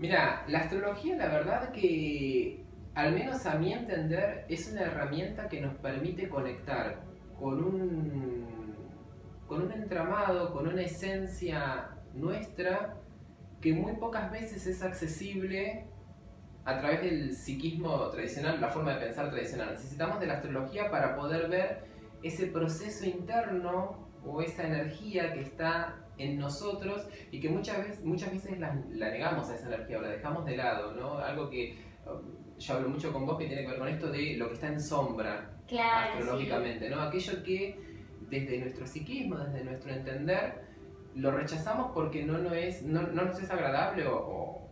Mira, la astrología, la verdad que, al menos a mi entender, es una herramienta que nos permite conectar con con un entramado, con una esencia nuestra que muy pocas veces es accesible a través del psiquismo tradicional, la forma de pensar tradicional. Necesitamos de la astrología para poder ver ese proceso interno o esa energía que está en nosotros y que muchas veces la negamos a esa energía o la dejamos de lado, ¿no? Algo que yo hablo mucho con vos que tiene que ver con esto de lo que está en sombra, Claro, astrológicamente, sí. ¿no? Aquello que desde nuestro psiquismo, desde nuestro entender, lo rechazamos porque no nos es agradable o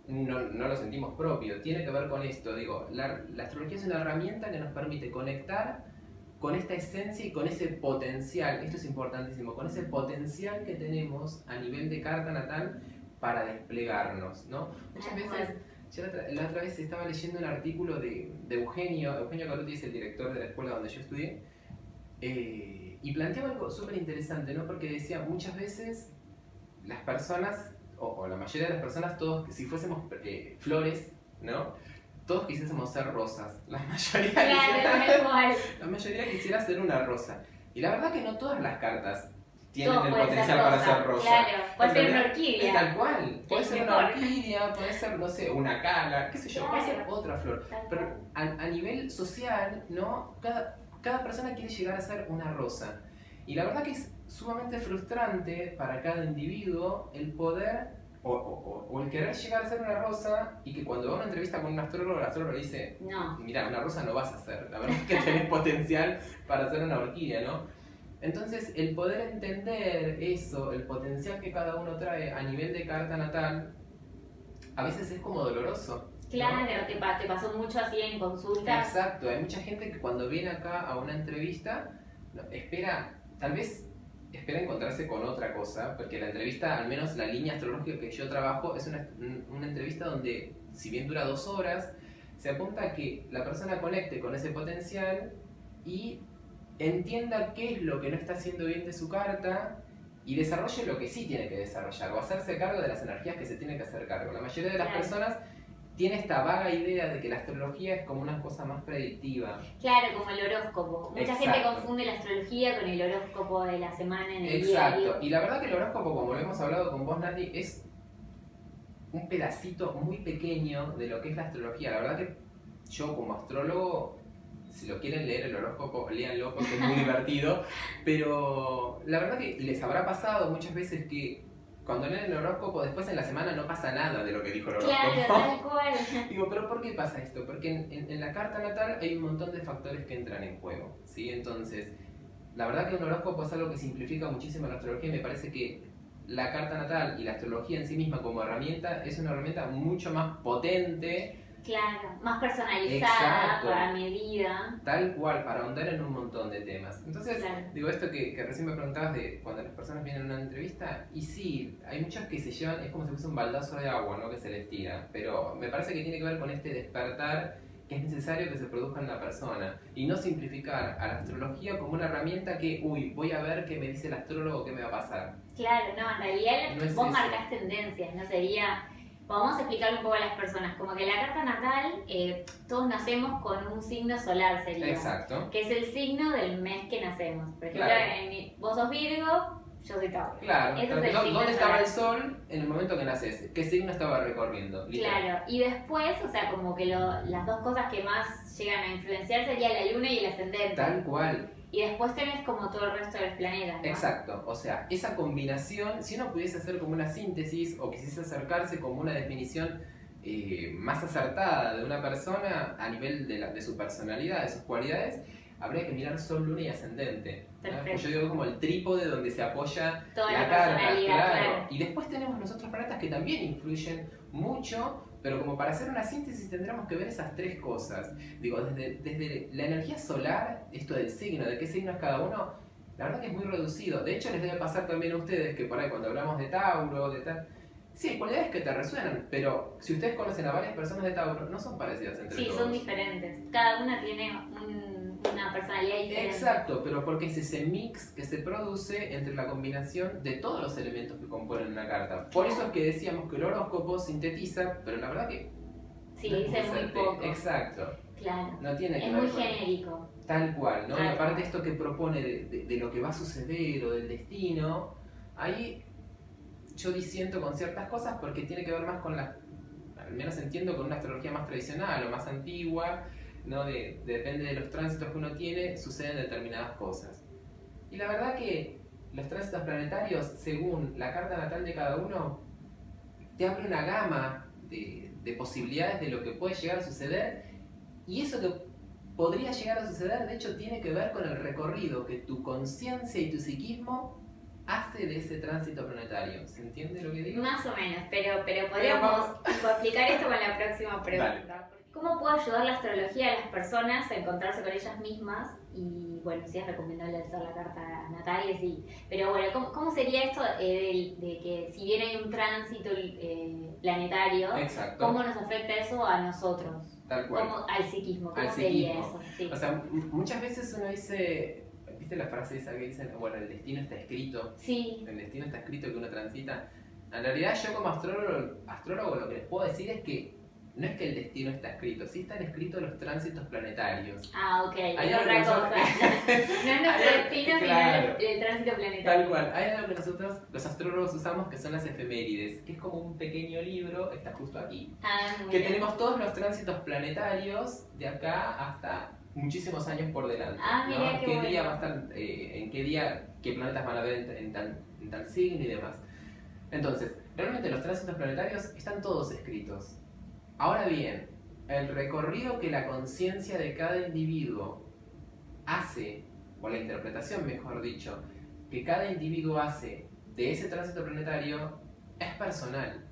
no lo sentimos propio. Tiene que ver con esto, digo, la astrología es una herramienta que nos permite conectar con esta esencia y con ese potencial, esto es importantísimo, con ese potencial que tenemos a nivel de carta natal para desplegarnos, ¿no? Muchas veces, yo la otra vez estaba leyendo un artículo de Eugenio Caruti es el director de la escuela donde yo estudié, y planteaba algo súper interesante, ¿no? Porque decía, muchas veces las personas, o la mayoría de las personas, todos, si fuésemos flores, ¿no? Todos quisiésemos ser rosas. Claro, La mayoría quisiera ser una rosa. Y la verdad que no todas las cartas tienen todo el puede potencial ser para rosa. ser rosa. Claro, puede En ser una realidad, orquídea. tal cual. Puede Es ser una mejor. orquídea, puede ser, no sé, una cala, qué sé yo, puede ser Claro. otra flor. Tal Pero cual. a nivel social, ¿no? Cada persona quiere llegar a ser una rosa. Y la verdad que es sumamente frustrante para cada individuo el poder o el querer llegar a ser una rosa y que cuando va a una entrevista con un astrólogo, el astrólogo le dice, No. mira, una rosa no vas a ser, la verdad es que tenés potencial para ser una orquídea, ¿no? Entonces, el poder entender eso, el potencial que cada uno trae a nivel de carta natal, a veces es como doloroso. Claro, ¿no? te pasó mucho así en consultas. Exacto, hay mucha gente que cuando viene acá a una entrevista, espera, tal vez espera encontrarse con otra cosa, porque la entrevista, al menos la línea astrológica que yo trabajo, es una entrevista donde, si bien dura 2 horas, se apunta a que la persona conecte con ese potencial y entienda qué es lo que no está haciendo bien de su carta y desarrolle lo que sí tiene que desarrollar o hacerse cargo de las energías que se tiene que hacer cargo. La mayoría de las personas tiene esta vaga idea de que la astrología es como una cosa más predictiva. Claro, como el horóscopo. Mucha Exacto. gente confunde la astrología con el horóscopo de la semana en el Exacto. diario. Y la verdad que el horóscopo, como lo hemos hablado con vos, Nati, es un pedacito muy pequeño de lo que es la astrología. La verdad que yo como astrólogo, si lo quieren leer el horóscopo, léanlo porque es muy divertido. Pero la verdad que les habrá pasado muchas veces que cuando leen el horóscopo, después en la semana no pasa nada de lo que dijo el horóscopo. Claro, tal cual. Digo, pero ¿por qué pasa esto? Porque en la carta natal hay un montón de factores que entran en juego, ¿sí? Entonces, la verdad que un horóscopo es algo que simplifica muchísimo la astrología y me parece que la carta natal y la astrología en sí misma como herramienta es una herramienta mucho más potente. Claro, más personalizada, Exacto. para medida. Tal cual, para ahondar en un montón de temas. Entonces, Claro. digo, esto que recién me preguntabas de cuando las personas vienen a una entrevista, y sí, hay muchas que se llevan, es como si fuese un baldazo de agua, ¿no? Que se les tira. Pero me parece que tiene que ver con este despertar que es necesario que se produzca en la persona. Y no simplificar a la astrología como una herramienta que, voy a ver qué me dice el astrólogo, qué me va a pasar. Claro, no, en realidad No es vos eso. marcás tendencias, no sería... Vamos a explicarle un poco a las personas, como que la carta natal, todos nacemos con un signo solar, sería. Exacto. Que es el signo del mes que nacemos. Por ejemplo, Claro. vos sos Virgo, yo soy Tauro. Claro, Ese pero es el signo ¿dónde estaba solar. el sol en el momento que naces? ¿Qué signo estaba recorriendo? Literal. Claro, y después, o sea, como que las dos cosas que más llegan a influenciar sería la luna y el ascendente. Tal cual. Y después tenés como todo el resto de los planetas, ¿no? Exacto, o sea, esa combinación, si uno pudiese hacer como una síntesis o quisiese acercarse como una definición más acertada de una persona a nivel de su personalidad, de sus cualidades, habría que mirar sol, luna y ascendente. ¿no? Yo digo como el trípode donde se apoya toda la la carta, personalidad, claro. Y después tenemos los otros planetas que también influyen mucho, pero como para hacer una síntesis tendremos que ver esas tres cosas. Digo, desde la energía solar, esto del signo, de qué signo es cada uno, la verdad que es muy reducido. De hecho, les debe pasar también a ustedes que por ahí cuando hablamos de Tauro, de tal... Sí, hay cualidades que te resuenan, pero si ustedes conocen a varias personas de Tauro, no son parecidas entre Sí, todos. son diferentes. Cada una tiene una personalidad diferente. Exacto, pero porque es ese mix que se produce entre la combinación de todos los elementos que componen una carta. Por eso es que decíamos que el horóscopo sintetiza, pero la verdad que Sí, no es dice muy certero. poco. Exacto. Claro. No tiene que Es ver muy con- genérico. Tal cual, ¿no? Tal Y aparte cual. esto que propone de lo que va a suceder o del destino, ahí yo disiento con ciertas cosas porque tiene que ver más con la, al menos entiendo, con una astrología más tradicional o más antigua, ¿no? Depende de los tránsitos que uno tiene, suceden determinadas cosas. Y la verdad que los tránsitos planetarios, según la carta natal de cada uno, te abre una gama de posibilidades de lo que puede llegar a suceder, y eso que podría llegar a suceder, de hecho, tiene que ver con el recorrido que tu conciencia y tu psiquismo hace de ese tránsito planetario. ¿Se entiende lo que digo? Más o menos, pero podríamos explicar esto con la próxima pregunta. ¿Cómo puede ayudar la astrología a las personas a encontrarse con ellas mismas? Y bueno, si es recomendable hacer la carta natal, y sí. Pero bueno, ¿cómo sería esto de que si bien hay un tránsito planetario, Exacto. cómo nos afecta eso a nosotros? Tal cual. Al psiquismo, ¿cómo Al sería psiquismo. eso? Sí. O sea, muchas veces uno dice, ¿viste la frase esa que dicen, bueno, el destino está escrito? Sí. El destino está escrito que uno transita. En realidad yo como astrólogo lo que les puedo decir es que no es que el destino está escrito, sí están escritos los tránsitos planetarios. Ah, ok, Hay es algo otra que cosa. No es nuestro Hay- destino, claro. sino el tránsito planetario. Tal cual, hay algo que nosotros los astrólogos usamos que son las efemérides, que es como un pequeño libro, está justo aquí, Ah, muy que bien. tenemos todos los tránsitos planetarios de acá hasta muchísimos años por delante. Ah, ¿no? mira, ¿En qué qué bueno. día va a estar, en qué día, qué planetas van a ver en tal signo y demás? Entonces, realmente los tránsitos planetarios están todos escritos. Ahora bien, el recorrido que la conciencia de cada individuo hace, o la interpretación mejor dicho, que cada individuo hace de ese tránsito planetario es personal.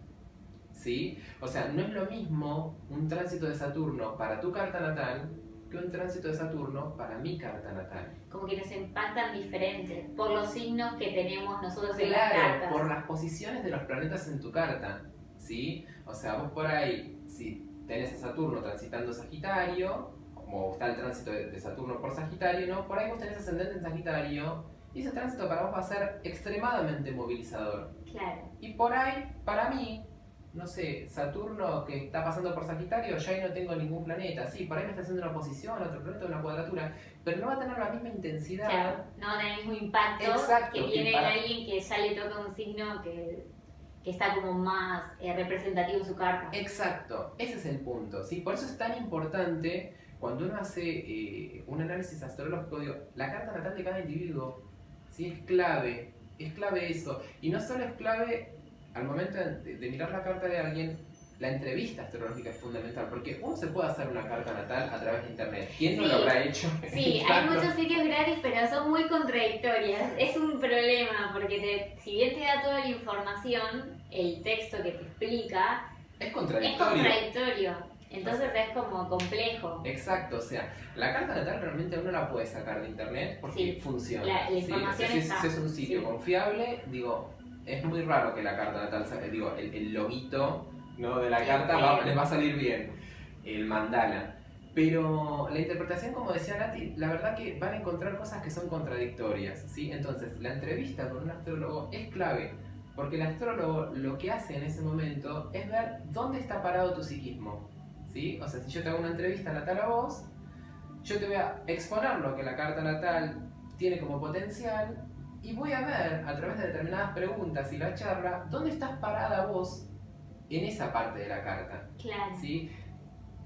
¿Sí? O sea, no es lo mismo un tránsito de Saturno para tu carta natal que un tránsito de Saturno para mi carta natal. Como que nos impactan diferentes por los signos que tenemos nosotros en las Claro, cartas. por las posiciones de los planetas en tu carta, ¿sí? O sea, vos por ahí, si tenés a Saturno transitando Sagitario, como está el tránsito de Saturno por Sagitario, ¿no? Por ahí vos tenés ascendente en Sagitario, y ese tránsito para vos va a ser extremadamente movilizador. Claro. Y por ahí, para mí, no sé, Saturno que está pasando por Sagitario, yo ahí no tengo ningún planeta. Sí, por ahí me está haciendo una posición, otro planeta, una cuadratura, pero no va a tener la misma intensidad. Claro, no va a tener el mismo impacto Exacto, que que tiene para- alguien que ya le toca un signo que está como más representativo en su carta. Exacto, ese es el punto, ¿sí? Por eso es tan importante cuando uno hace un análisis astrológico, digo, la carta natal de cada individuo, ¿sí? Es clave eso. Y no solo es clave al momento de mirar la carta de alguien, la entrevista astrológica es fundamental, porque uno se puede hacer una carta natal a través de internet. ¿Quién no Sí. lo habrá hecho? Sí, hay muchos sitios gratis, pero son muy contradictorias. Es un problema, porque si bien te da toda la información, el texto que te explica Es es contradictorio. contradictorio. Entonces es como complejo. Exacto, o sea, la carta natal realmente uno la puede sacar de internet porque Sí, funciona. la ¿sí? información O sea, está. si es un sitio Sí. confiable, digo, es muy raro que la carta natal salga, digo, el loguito, ¿no? de la Sí, carta sí. les va a salir bien, el mandala. Pero la interpretación, como decía Nati, la verdad que van a encontrar cosas que son contradictorias, ¿sí? Entonces, la entrevista con un astrólogo es clave, porque el astrólogo lo que hace en ese momento es ver dónde está parado tu psiquismo, ¿sí? O sea, si yo te hago una entrevista natal a vos, yo te voy a exponer lo que la carta natal tiene como potencial y voy a ver a través de determinadas preguntas y la charla dónde estás parada vos en esa parte de la carta, Claro. ¿sí?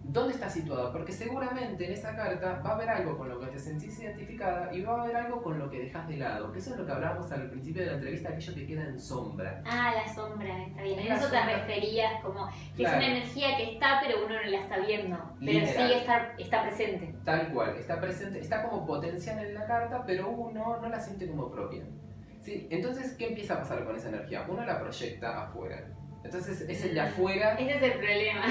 ¿Dónde estás situado? Porque seguramente en esa carta va a haber algo con lo que te sentís identificada y va a haber algo con lo que dejas de lado, que eso es lo que hablábamos al principio de la entrevista, aquello que queda en sombra. Ah, la sombra, está bien. Es En la eso te sombra. referías, como que Claro. es una energía que está, pero uno no la está viendo. Pero Literal. sí está presente. Tal cual, está presente, está como potencial en la carta, pero uno no la siente como propia. ¿Sí? Entonces, ¿qué empieza a pasar con esa energía? Uno la proyecta afuera. Entonces, es el de afuera. Ese es el problema.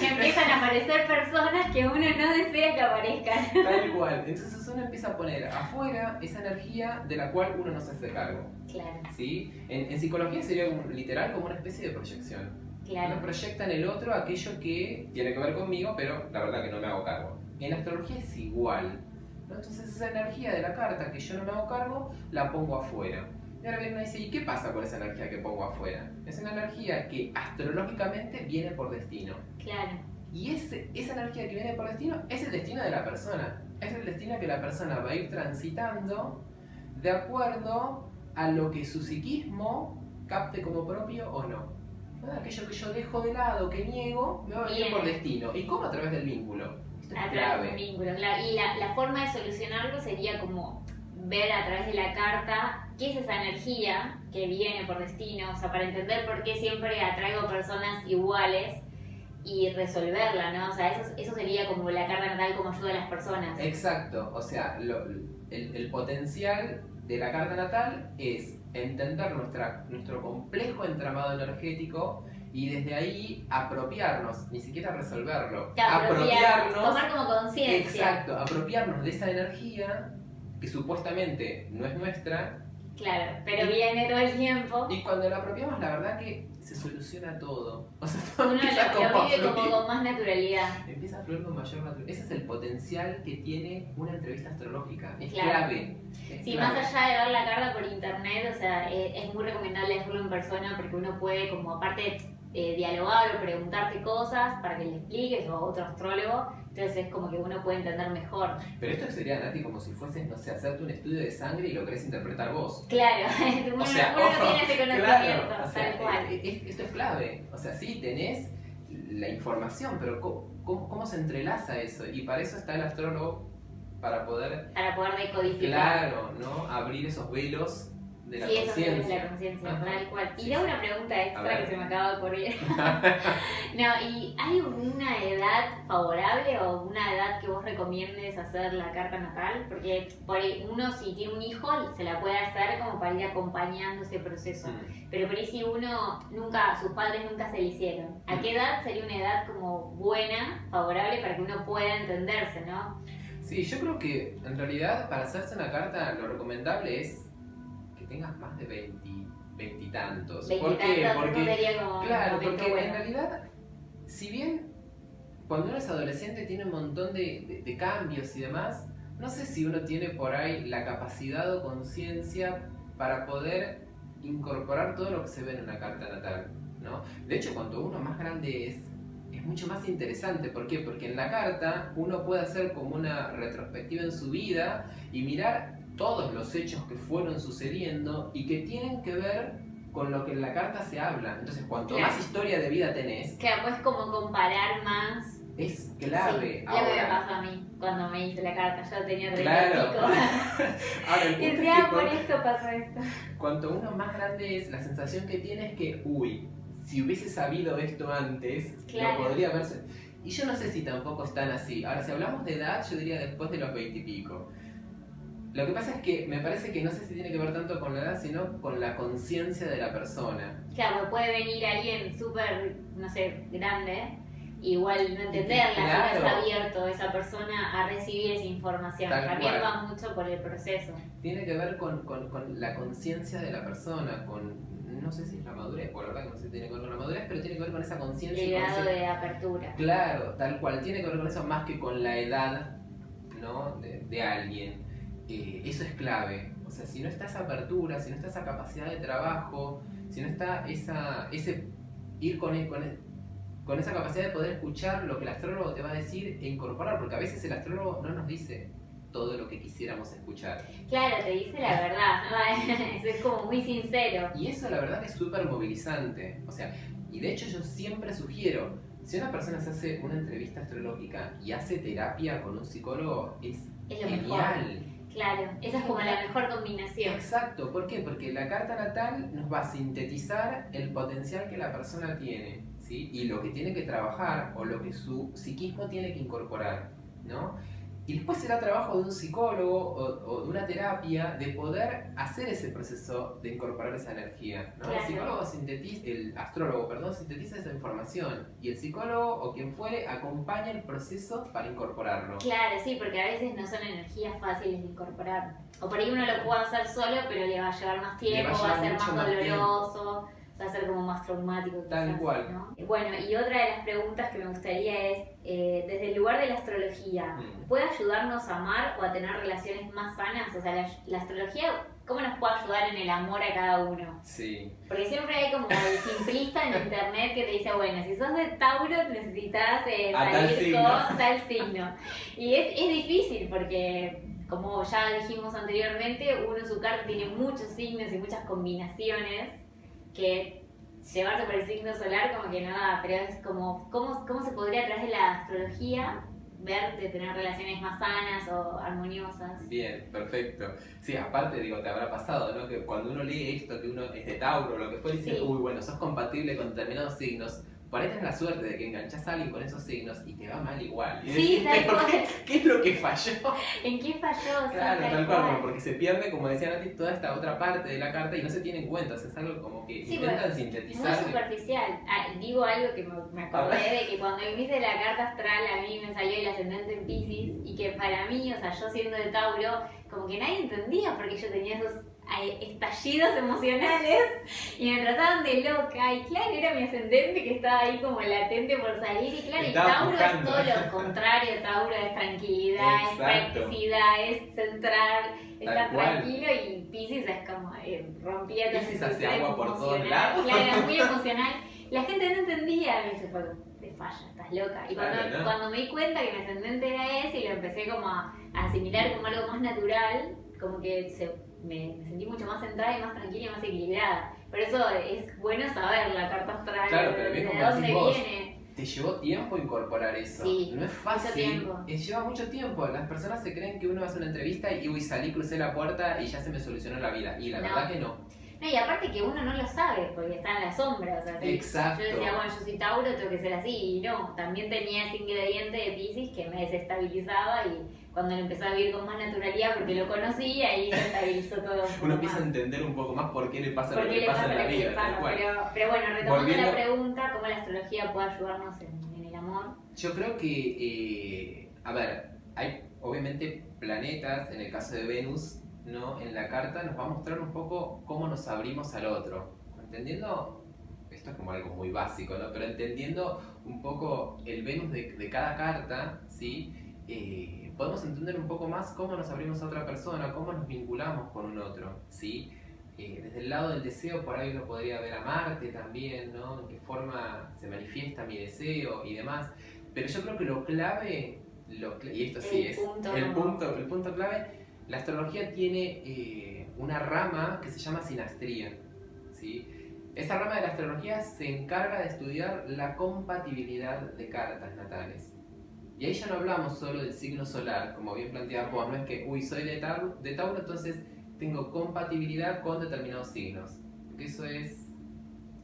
Que empiezan a aparecer personas que uno no desea que aparezcan. Tal cual. Entonces uno empieza a poner afuera esa energía de la cual uno no se hace cargo. Claro, ¿Sí? En psicología sería literal como una especie de proyección. Uno claro. proyecta en el otro aquello que tiene que ver conmigo, pero la verdad que no me hago cargo. En la astrología es igual. ¿no? Entonces esa energía de la carta que yo no me hago cargo, la pongo afuera. Y ahora viene y dice, ¿y qué pasa con esa energía que pongo afuera? Es una energía que astrológicamente viene por destino. Claro. Y esa energía que viene por destino es el destino de la persona. Es el destino que la persona va a ir transitando de acuerdo a lo que su psiquismo capte como propio o no. Aquello que yo dejo de lado, que niego, me va a venir por destino. ¿Y cómo? A través del vínculo. Esto es a través del vínculo, claro. Y la forma de solucionarlo sería como ver a través de la carta qué es esa energía que viene por destino, o sea, para entender por qué siempre atraigo personas iguales y resolverla, ¿no? O sea, eso sería como la carta natal como ayuda a las personas. Exacto, o sea, el potencial de la carta natal es entender nuestro complejo entramado energético y desde ahí apropiarnos, ni siquiera resolverlo, apropiarnos, tomar como conciencia. Exacto, apropiarnos de esa energía que supuestamente no es nuestra. Claro, pero viene todo el tiempo. Y cuando la apropiamos, la verdad que se soluciona todo. O sea, todo uno lo vive como con más naturalidad. Empieza a fluir con mayor naturalidad. Ese es el potencial que tiene una entrevista astrológica. Es claro. clave. Sí, más allá de ver la carta por internet, o sea, es muy recomendable hacerlo en persona porque uno puede, como aparte, dialogar o preguntarte cosas para que le expliques o a otro astrólogo. Entonces es como que uno puede entender mejor. Pero esto sería, Nati, como si fueses, no sé, hacerte un estudio de sangre y lo querés interpretar vos. Claro, uno, o sea, uno no tiene ese conocimiento, claro, o sea, tal cual. Esto es clave. O sea, sí, tenés la información, pero ¿cómo se entrelaza eso? Y para eso está el astrólogo, para poder decodificar. Claro, ¿no? Abrir esos velos de la sí, conciencia. Eso es de la conciencia, tal cual. Y sí, da una pregunta extra que se me acaba de ocurrir. No, ¿y hay una edad favorable o una edad que vos recomiendes hacer la carta natal? Porque por ahí uno, si tiene un hijo, se la puede hacer como para ir acompañando ese proceso. Pero por ahí si uno sus padres nunca se le hicieron, ¿a qué edad sería una edad como buena, favorable para que uno pueda entenderse, no? Sí, yo creo que en realidad para hacerse una carta lo recomendable es tengas más de 20 y tantos. ¿Por qué? Porque claro, porque en realidad, si bien cuando uno es adolescente tiene un montón de cambios y demás, no sé si uno tiene por ahí la capacidad o conciencia para poder incorporar todo lo que se ve en una carta natal, ¿no? De hecho, cuando uno más grande es mucho más interesante. ¿Por qué? Porque en la carta uno puede hacer como una retrospectiva en su vida y mirar todos los hechos que fueron sucediendo y que tienen que ver con lo que en la carta se habla. Entonces, cuanto más historia de vida tenés... Claro, pues como comparar más... Es clave. Sí, lo que me pasó a mí cuando me hice la carta. Yo tenía 30 claro. y pico. Y decía, por esto pasó esto. Cuanto uno más grande es, la sensación que tiene es que, si hubiese sabido esto antes, claro. Lo podría verse. Y yo no sé si tampoco están así. Ahora, si hablamos de edad, yo diría después de los 20 y pico. Lo que pasa es que me parece que no sé si tiene que ver tanto con la edad, sino con la conciencia de la persona. Claro, puede venir alguien súper, no sé, grande, igual no entenderla, claro. Si no está abierto esa persona a recibir esa información. También va mucho por el proceso. Tiene que ver con la conciencia de la persona, no sé si es la madurez, por la verdad que no sé si tiene que ver con la madurez, pero tiene que ver con esa conciencia. El grado de apertura. Claro, tal cual, tiene que ver con eso más que con la edad, ¿no? de alguien. Eso es clave. O sea, si no está esa apertura, si no está esa capacidad de trabajo, si no está ir con esa capacidad de poder escuchar lo que el astrólogo te va a decir e incorporar, porque a veces el astrólogo no nos dice todo lo que quisiéramos escuchar. Claro, te dice la verdad, ¿no? Eso es como muy sincero. Y eso la verdad que es súper movilizante. O sea, y de hecho yo siempre sugiero, si una persona se hace una entrevista astrológica y hace terapia con un psicólogo, es genial. Mejor. Claro, esa es como la mejor combinación. Exacto, ¿por qué? Porque la carta natal nos va a sintetizar el potencial que la persona tiene, ¿sí? Y lo que tiene que trabajar o lo que su psiquismo tiene que incorporar, ¿no? Y después será trabajo de un psicólogo o de una terapia de poder hacer ese proceso de incorporar esa energía, ¿no? Claro. El astrólogo, sintetiza esa información y el psicólogo o quien fuere acompaña el proceso para incorporarlo. Claro, sí, porque a veces no son energías fáciles de incorporar. O por ahí uno lo puede hacer solo, pero le va a llevar más tiempo, va a ser más doloroso. O va a ser como más traumático. Tal quizás, cual. ¿no? Bueno, y otra de las preguntas que me gustaría es, desde el lugar de la astrología, ¿puede ayudarnos a amar o a tener relaciones más sanas? O sea, la astrología, ¿cómo nos puede ayudar en el amor a cada uno? Sí. Porque siempre hay como el simplista en internet que te dice, bueno, si sos de Tauro necesitas salir con tal signo. Y es difícil porque, como ya dijimos anteriormente, uno en su carta tiene muchos signos y muchas combinaciones que llevarse por el signo solar como que no da, pero es como, ¿cómo se podría a través de la astrología ver de tener relaciones más sanas o armoniosas? Bien, perfecto. Sí, aparte, digo, te habrá pasado, ¿no? Que cuando uno lee esto, que uno es de Tauro, lo que fue, dice, Sí. uy, bueno, sos compatible con determinados signos. Por ahí tenés la suerte de que enganchás a alguien con esos signos y te va mal igual. Y Sí, decís, ¿pero qué es lo que falló? ¿En qué falló? Claro, tal cual, bueno, porque se pierde, como decía Nati, toda esta otra parte de la carta y no se tiene en cuenta. O sea, es algo como que Sí, intentan muy sintetizar. superficial. Digo algo que me acordé de que cuando hice la carta astral a mí me salió el ascendente en Piscis y que para mí, o sea, yo siendo de Tauro, como que nadie entendía porque yo tenía esos estallidos emocionales y me trataban de loca y claro, era mi ascendente que estaba ahí como latente por salir y claro, y Tauro es todo lo contrario, Tauro es tranquilidad, es practicidad, es centrar, estar tranquilo y Piscis es como rompía todo. Piscis hace agua por todos lados. Claro, era muy emocional. La gente no entendía, me dice, bueno, te falla, estás loca. Y cuando me di cuenta que mi ascendente era ese y lo empecé como a asimilar como algo más natural, como que me sentí mucho más centrada y más tranquila y más equilibrada. Por eso es bueno saber la carta astral, claro, pero bien, de dónde viene. Te llevó tiempo incorporar eso. Sí, no es fácil. Mucho tiempo. Lleva mucho tiempo. Las personas se creen que uno hace una entrevista y uy, salí, crucé la puerta y ya se me solucionó la vida. Y la verdad que no. No, y aparte que uno no lo sabe porque está en la sombra. O sea, exacto. Yo decía, bueno, yo soy Tauro, tengo que ser así. Y no, también tenía ese ingrediente de Piscis que me desestabilizaba y cuando lo empecé a vivir con más naturalidad porque lo conocí, ahí se estabilizó todo. Uno empieza a entender un poco más por qué le pasa lo que le pasa en la vida. Pero bueno, retomando la pregunta, ¿cómo la astrología puede ayudarnos en el amor? Yo creo que, a ver, hay obviamente planetas, en el caso de Venus, ¿no? En la carta nos va a mostrar un poco cómo nos abrimos al otro, entendiendo, esto es como algo muy básico, ¿no? Pero entendiendo un poco el Venus de cada carta, ¿sí? Podemos entender un poco más cómo nos abrimos a otra persona, cómo nos vinculamos con un otro, ¿sí? Desde el lado del deseo, por ahí uno podría ver a Marte también, ¿no? En qué forma se manifiesta mi deseo y demás, pero yo creo que lo clave, y esto sí es el punto clave. La astrología tiene una rama que se llama sinastría, ¿sí? Esa rama de la astrología se encarga de estudiar la compatibilidad de cartas natales. Y ahí ya no hablamos solo del signo solar, como bien planteaba vos, no es que, uy, soy de Tauro, entonces tengo compatibilidad con determinados signos. Porque eso es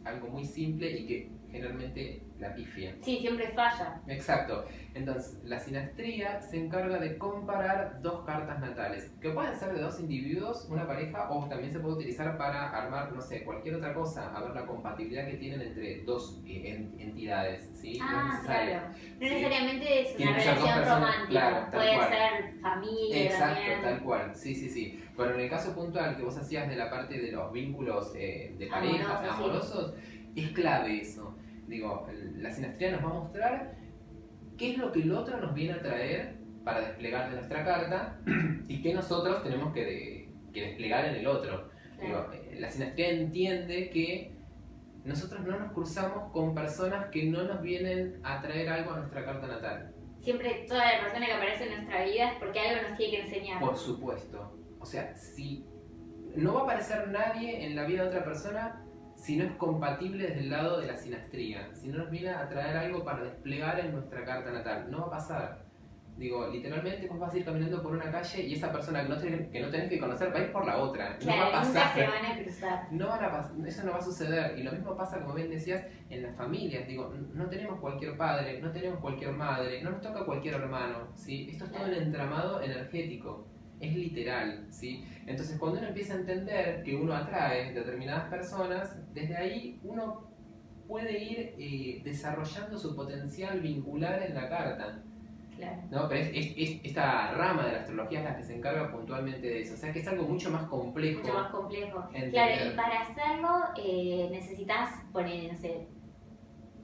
algo muy simple y que generalmente la pifia. Sí, siempre falla. Exacto. Entonces, la sinastría se encarga de comparar dos cartas natales, que pueden ser de dos individuos, una pareja, o también se puede utilizar para armar, no sé, cualquier otra cosa, a ver la compatibilidad que tienen entre dos entidades, ¿sí? Ah, no es claro. No ¿sí? necesariamente es una relación romántica, claro, puede cual. Ser familia. Exacto, también. tal cual, sí. Pero en el caso puntual que vos hacías de la parte de los vínculos de parejas, amorosos, es clave eso. Digo, la sinastría nos va a mostrar qué es lo que el otro nos viene a traer para desplegar de nuestra carta y qué nosotros tenemos que desplegar en el otro. Claro. Digo, la sinastría entiende que nosotros no nos cruzamos con personas que no nos vienen a traer algo a nuestra carta natal. Siempre toda la persona que aparece en nuestra vida es porque algo nos tiene que enseñar. Por supuesto. O sea, si no va a aparecer nadie en la vida de otra persona si no es compatible desde el lado de la sinastría, si no nos viene a traer algo para desplegar en nuestra carta natal, no va a pasar. Digo, literalmente vos vas a ir caminando por una calle y esa persona que no tenés que conocer va a ir por la otra. Claro, no va a pasar. nunca se van a cruzar. Eso no va a suceder. Y lo mismo pasa, como bien decías, en las familias. Digo, no tenemos cualquier padre, no tenemos cualquier madre, no nos toca cualquier hermano, ¿sí? Esto es todo un entramado energético. Es literal, ¿sí? Entonces cuando uno empieza a entender que uno atrae determinadas personas, desde ahí uno puede ir desarrollando su potencial vincular en la carta. Claro. ¿No? Pero esta rama de la astrología es la que se encarga puntualmente de eso. O sea que es algo mucho más complejo. Mucho más complejo. Entender. Claro, y para hacerlo necesitas poner, no sé,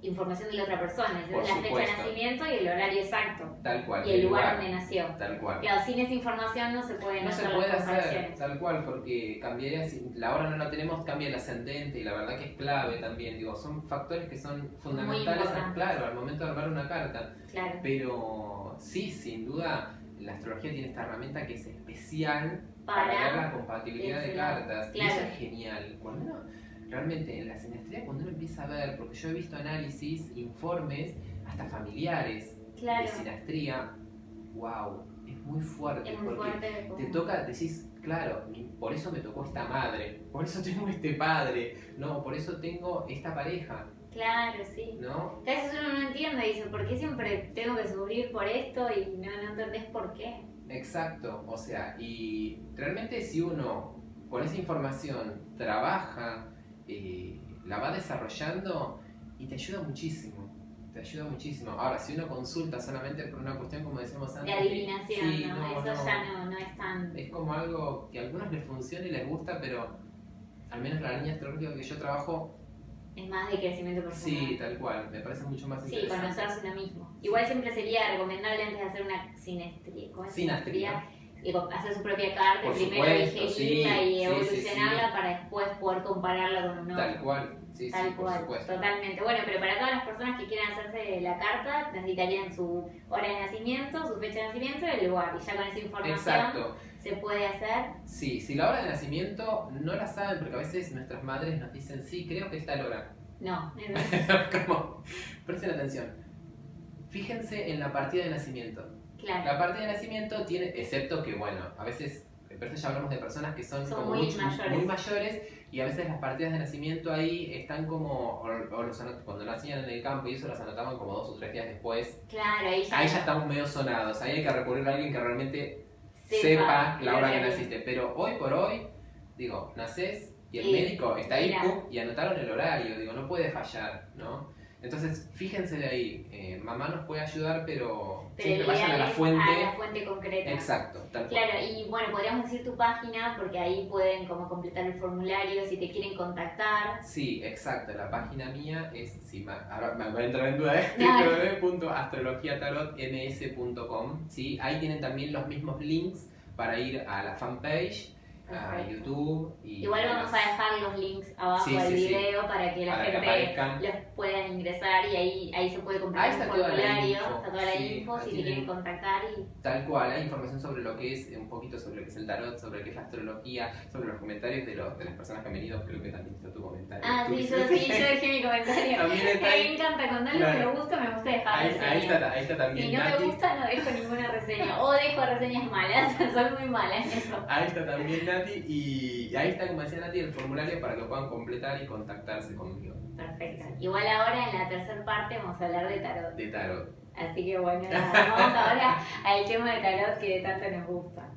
información de la otra persona, Por la fecha de supuesto. nacimiento y el horario exacto. Tal cual. Y el lugar donde nació. Tal cual. Claro, sin esa información no se pueden No se hacer puede las hacer comparaciones. tal cual porque cambiaría, si la hora no la tenemos, cambia el ascendente y la verdad que es clave también. Digo, son factores que son fundamentales, importantes. claro, al momento de armar una carta. Claro. Pero sí, sin duda, la astrología tiene esta herramienta que es especial Para ver la compatibilidad de cartas. Claro. Y eso es genial. Cuando uno, realmente, en la sinastría, cuando uno empieza a ver, porque yo he visto análisis, informes, hasta familiares Claro. de sinastría, wow, es muy fuerte. Es muy porque fuerte. te toca, decís, claro, por eso me tocó esta madre, por eso tengo este padre, no, por eso tengo esta pareja, Claro, sí. ¿no? A veces uno no entiende, dice, ¿por qué siempre tengo que sufrir por esto? Y no entendés por qué. Exacto, o sea, y realmente si uno con esa información trabaja, la va desarrollando y te ayuda muchísimo. Te ayuda muchísimo. Ahora, si uno consulta solamente por una cuestión, como decíamos antes, De adivinación, sí, ¿no? Eso ya no es tan... es como algo que a algunos les funciona y les gusta, pero al menos la línea astrológica que yo trabajo, Es más de crecimiento personal. sí, tal cual, me parece mucho más Sí, interesante. conocerse uno mismo. Igual siempre sería recomendable antes de hacer una sinastría. ¿Cómo es? Sinastría. Y hacer su propia carta, Por primero supuesto, digerirla sí, y sí, evolucionarla sí. para después poder compararla con un otro. Tal cual, sí, Tal sí, por cual, supuesto. totalmente. Bueno, pero para todas las personas que quieran hacerse la carta, necesitarían su hora de nacimiento, su fecha de nacimiento y el lugar. Y ya con esa información Exacto. se puede hacer. Sí, si la hora de nacimiento no la saben, porque a veces nuestras madres nos dicen, sí, creo que está la hora. No, Como, presten atención. Fíjense en la partida de nacimiento. claro. La partida de nacimiento tiene, excepto que, bueno, a veces, pero esto ya hablamos de personas que son como muy mayores. muy mayores y a veces las partidas de nacimiento ahí están como, cuando nacían en el campo y eso las anotaban como 2 o 3 días después. Claro, ahí ya Estamos medio sonados, ahí hay que recurrir a alguien que realmente Sepa sepa la hora que el horario. naciste. Pero hoy por hoy, digo, nacés y el Y médico está ahí mira. ¡pum! Y anotaron el horario, digo, no puede fallar, ¿no? Entonces, fíjense de ahí, mamá nos puede ayudar, pero siempre el vayan a ideal la es fuente. a la fuente concreta. Exacto, tal cual. Claro, y bueno, podríamos decir tu página porque ahí pueden como completar el formulario si te quieren contactar. Sí, exacto, la página mía es, ahora me voy a entrar en duda, Dale. www.astrologiatarotms.com, ¿sí? Ahí tienen también los mismos links para ir a la fanpage, a Perfecto. YouTube y Igual vamos a demás. dejar los links abajo Sí, del sí, sí. video para que la Para que gente aparezcan. los pueda ingresar y ahí se puede Ahí completar está el toda la formulario, info. está toda la Sí, info ahí si te tienen. quieren contactar y Tal cual, hay información sobre lo que es, un poquito sobre lo que es el tarot, sobre lo que es la astrología, sobre los comentarios de las personas que han venido, creo que también está tu comentario. Tú sí, yo dices- dejé mi comentario. También está ahí. Me encanta, con algo Claro. que me gusta dejar Ahí reseñas. está también Si no Nati. me gusta no dejo ninguna reseña o dejo reseñas malas, soy muy mala en eso. Ahí está también Nati y ahí está, como decía Nati, el formulario para que lo puedan completar y contactarse conmigo. Perfecto. Igual ahora en la tercera parte vamos a hablar de tarot. De tarot. Así que bueno, nada, vamos ahora al tema de tarot que tanto nos gusta.